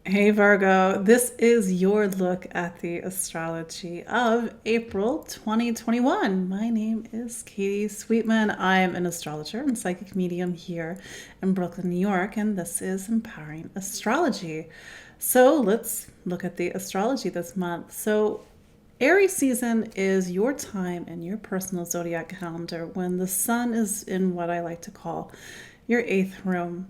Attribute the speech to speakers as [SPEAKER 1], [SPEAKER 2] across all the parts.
[SPEAKER 1] Hey Virgo, this is your look at the astrology of April 2021. My name is Katie Sweetman. I am an astrologer and psychic medium here in Brooklyn, New York, and this is Empowering Astrology. So let's look at the astrology this month. So Aries season is your time in your personal zodiac calendar when the sun is in what I like to call your eighth room.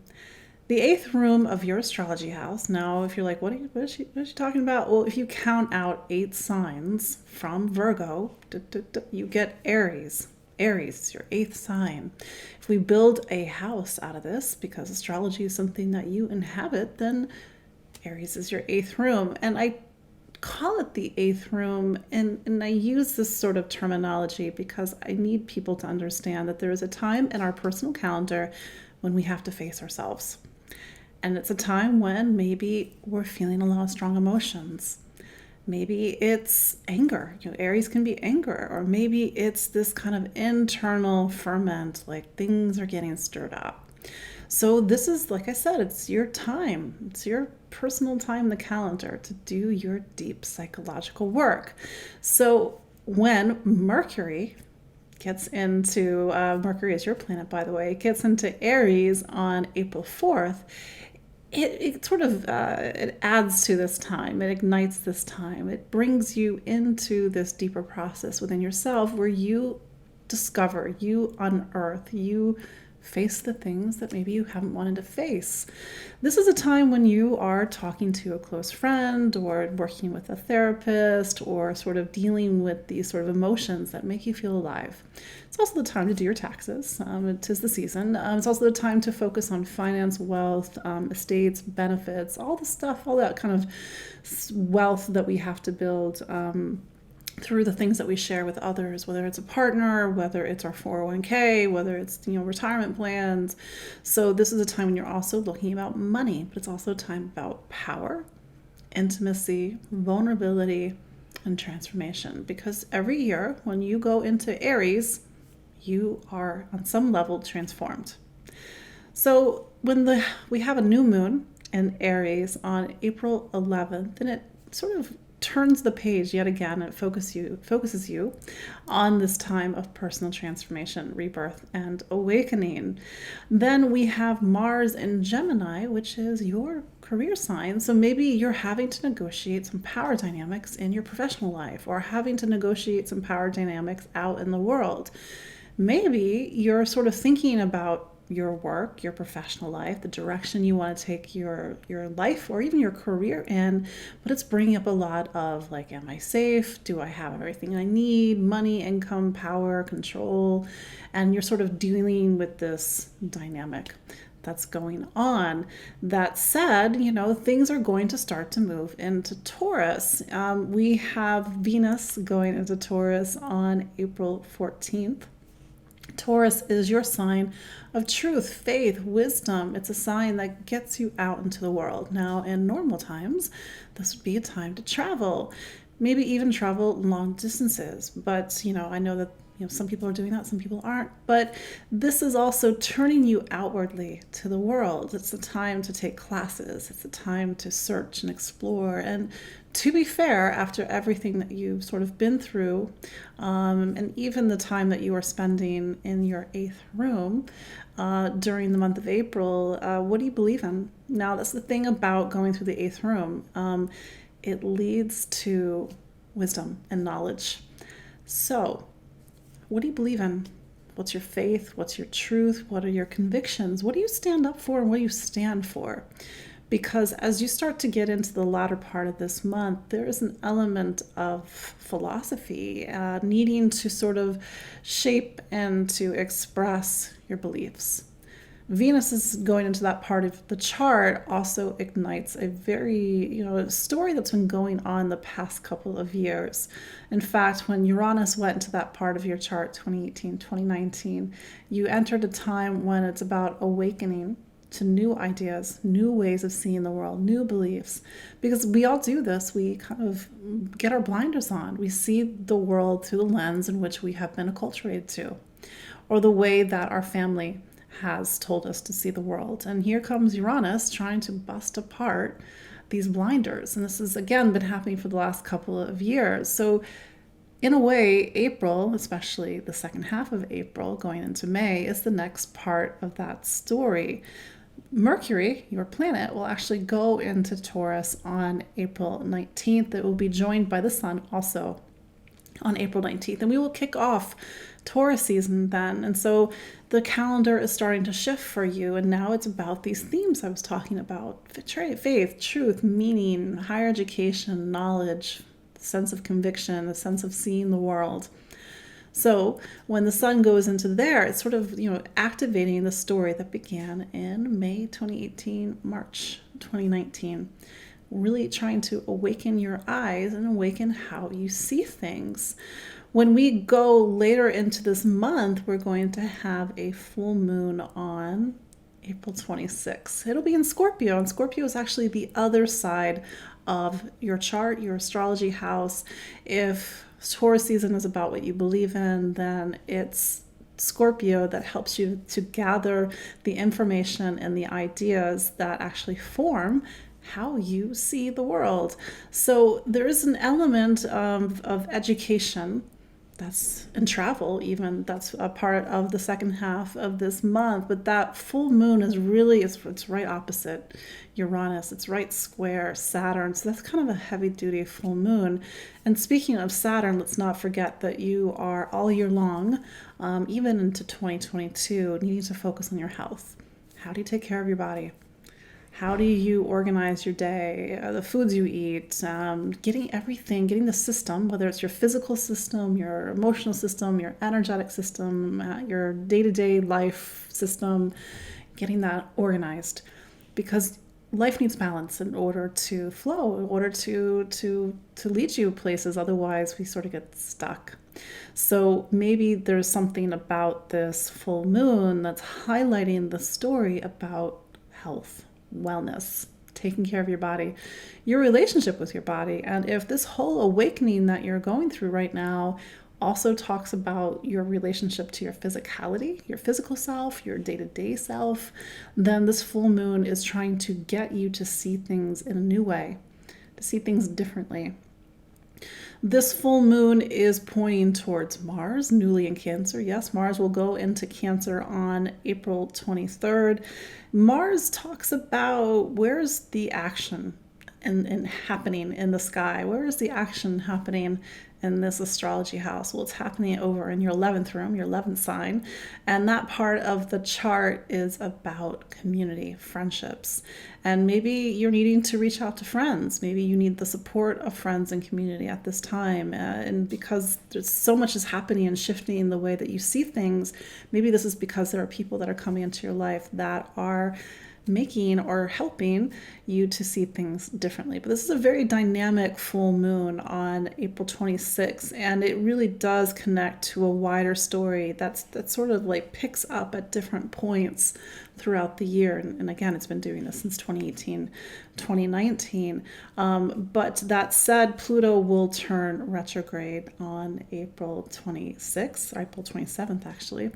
[SPEAKER 1] The eighth room of your astrology house. Now, if you're like, what is she talking about? Well, if you count out 8 signs from Virgo, you get Aries. Aries is your eighth sign. If we build a house out of this, because astrology is something that you inhabit, then Aries is your eighth room. And I call it the eighth room, and I use this sort of terminology because I need people to understand that there is a time in our personal calendar when we have to face ourselves. And it's a time when maybe we're feeling a lot of strong emotions. Maybe it's anger. Aries can be anger, or maybe it's this kind of internal ferment, like things are getting stirred up. So this is, like I said, it's your time. It's your personal time in the calendar to do your deep psychological work. So when Mercury gets into, Mercury is your planet, by the way, gets into Aries on April 4th, it sort of it adds to this time. It ignites this time. It brings you into this deeper process within yourself where you discover, you unearth, you face the things that maybe you haven't wanted to face. This is a time when you are talking to a close friend or working with a therapist or sort of dealing with these sort of emotions that make you feel alive. It's also the time to do your taxes. It is the season. It's also the time to focus on finance, wealth, estates, benefits, all the stuff, all that kind of wealth that we have to build through the things that we share with others, whether it's a partner, whether it's our 401k, whether it's retirement plans. So this is a time when you're also looking about money, but it's also a time about power, intimacy, vulnerability, and transformation. Because every year when you go into Aries, you are on some level transformed. So when we have a new moon in Aries on April 11th, and it sort of turns the page yet again and focuses you on this time of personal transformation, rebirth, and awakening. Then we have Mars in Gemini, which is your career sign. So maybe you're having to negotiate some power dynamics in your professional life or having to negotiate some power dynamics out in the world. Maybe you're sort of thinking about your work, your professional life, the direction you want to take your life or even your career in, but it's bringing up a lot of like, am I safe? Do I have everything I need? Money, income, power, control, and you're sort of dealing with this dynamic that's going on. That said, things are going to start to move into Taurus. We have Venus going into Taurus on April 14th. Taurus is your sign of truth, faith, wisdom. It's a sign that gets you out into the world. Now, in normal times, this would be a time to travel, maybe even travel long distances. But, I know that some people are doing that, some people aren't. But this is also turning you outwardly to the world. It's a time to take classes. It's a time to search and explore. And to be fair, after everything that you've sort of been through, and even the time that you are spending in your eighth room during the month of April, what do you believe in? Now, that's the thing about going through the eighth room. It leads to wisdom and knowledge. So, what do you believe in? What's your faith? What's your truth? What are your convictions? What do you stand up for and what do you stand for? Because as you start to get into the latter part of this month, there is an element of philosophy needing to sort of shape and to express your beliefs. Venus is going into that part of the chart also ignites a very, story that's been going on the past couple of years. In fact, when Uranus went into that part of your chart, 2018, 2019, you entered a time when it's about awakening to new ideas, new ways of seeing the world, new beliefs. Because we all do this. We kind of get our blinders on. We see the world through the lens in which we have been acculturated to, or the way that our family has told us to see the world. And here comes Uranus trying to bust apart these blinders. And this has, again, been happening for the last couple of years. So in a way, April, especially the second half of April going into May, is the next part of that story. Mercury, your planet, will actually go into Taurus on April 19th. It will be joined by the sun also on April 19th. And we will kick off Taurus season then. And so the calendar is starting to shift for you. And now it's about these themes I was talking about: faith, truth, meaning, higher education, knowledge, sense of conviction, a sense of seeing the world. So when the sun goes into there, it's sort of, activating the story that began in May 2018, March 2019, really trying to awaken your eyes and awaken how you see things. When we go later into this month, we're going to have a full moon on April 26th. It'll be in Scorpio, and Scorpio is actually the other side of your chart, your astrology house. If Taurus season is about what you believe in, then it's Scorpio that helps you to gather the information and the ideas that actually form how you see the world. So there is an element of education that's in travel, even that's a part of the second half of this month. But that full moon is really, it's right opposite Uranus. It's right square Saturn. So that's kind of a heavy duty full moon. And speaking of Saturn, let's not forget that you are all year long, even into 2022, needing to focus on your health. How do you take care of your body? How do you organize your day, the foods you eat, getting the system, whether it's your physical system, your emotional system, your energetic system, your day-to-day life system, getting that organized. Because life needs balance in order to flow, in order to lead you places. Otherwise, we sort of get stuck. So maybe there's something about this full moon that's highlighting the story about health, wellness, taking care of your body, your relationship with your body. And if this whole awakening that you're going through right now also talks about your relationship to your physicality, your physical self, your day-to-day self, then this full moon is trying to get you to see things in a new way, to see things differently. This full moon is pointing towards Mars, newly in Cancer. Yes, Mars will go into Cancer on April 23rd. Mars talks about where's the action and happening in the sky. Where is the action happening in this astrology house? Well, it's happening over in your 11th room, your 11th sign. And that part of the chart is about community, friendships. And maybe you're needing to reach out to friends. Maybe you need the support of friends and community at this time. And because there's so much is happening and shifting the way that you see things, maybe this is because there are people that are coming into your life that are making or helping you to see things differently. But this is a very dynamic full moon on April 26th, and it really does connect to a wider story that sort of like picks up at different points throughout the year. And again, it's been doing this since 2018, 2019. But that said, Pluto will turn retrograde on April 26th, or April 27th, actually.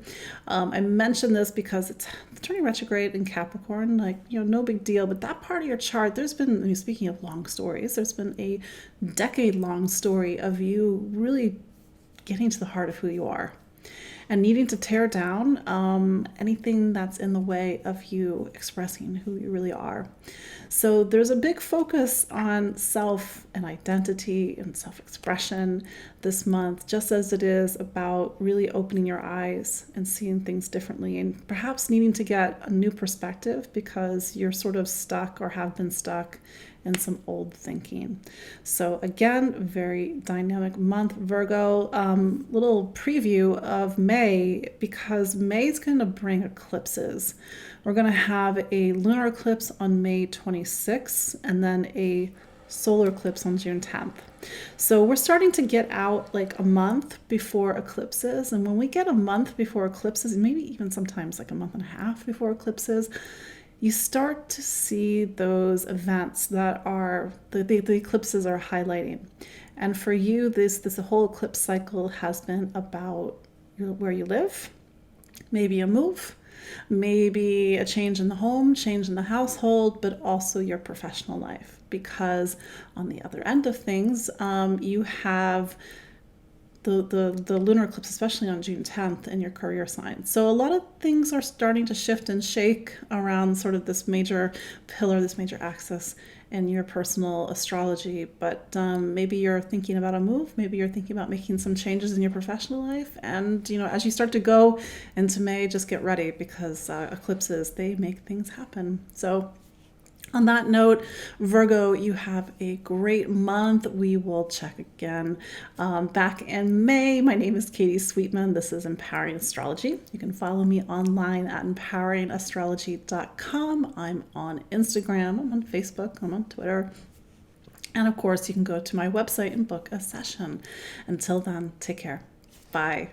[SPEAKER 1] I mentioned this because it's turning retrograde in Capricorn, no big deal. But that part of your chart, there's been, speaking of long stories, there's been a decade-long story of you really getting to the heart of who you are and needing to tear down anything that's in the way of you expressing who you really are. So there's a big focus on self and identity and self-expression this month, just as it is about really opening your eyes and seeing things differently, and perhaps needing to get a new perspective because you're sort of stuck or have been stuck in some old thinking. So again, very dynamic month, Virgo. Little preview of May, because May is going to bring eclipses. We're going to have a lunar eclipse on May 26th and then a solar eclipse on June 10th. So we're starting to get out like a month before eclipses. And when we get a month before eclipses, maybe even sometimes like a month and a half before eclipses, you start to see those events that are the eclipses are highlighting. And for you, this whole eclipse cycle has been about where you live, maybe a move, Maybe a change in the home, change in the household, but also your professional life. Because on the other end of things, you have the lunar eclipse, especially on June 10th, in your career sign. So a lot of things are starting to shift and shake around sort of this major pillar, this major axis in your personal astrology. But maybe you're thinking about a move. Maybe you're thinking about making some changes in your professional life. And, as you start to go into May, just get ready, because eclipses, they make things happen. So on that note, Virgo, you have a great month. We will check again back in May. My name is Katie Sweetman. This is Empowering Astrology. You can follow me online at empoweringastrology.com. I'm on Instagram, I'm on Facebook, I'm on Twitter. And of course, you can go to my website and book a session. Until then, take care. Bye.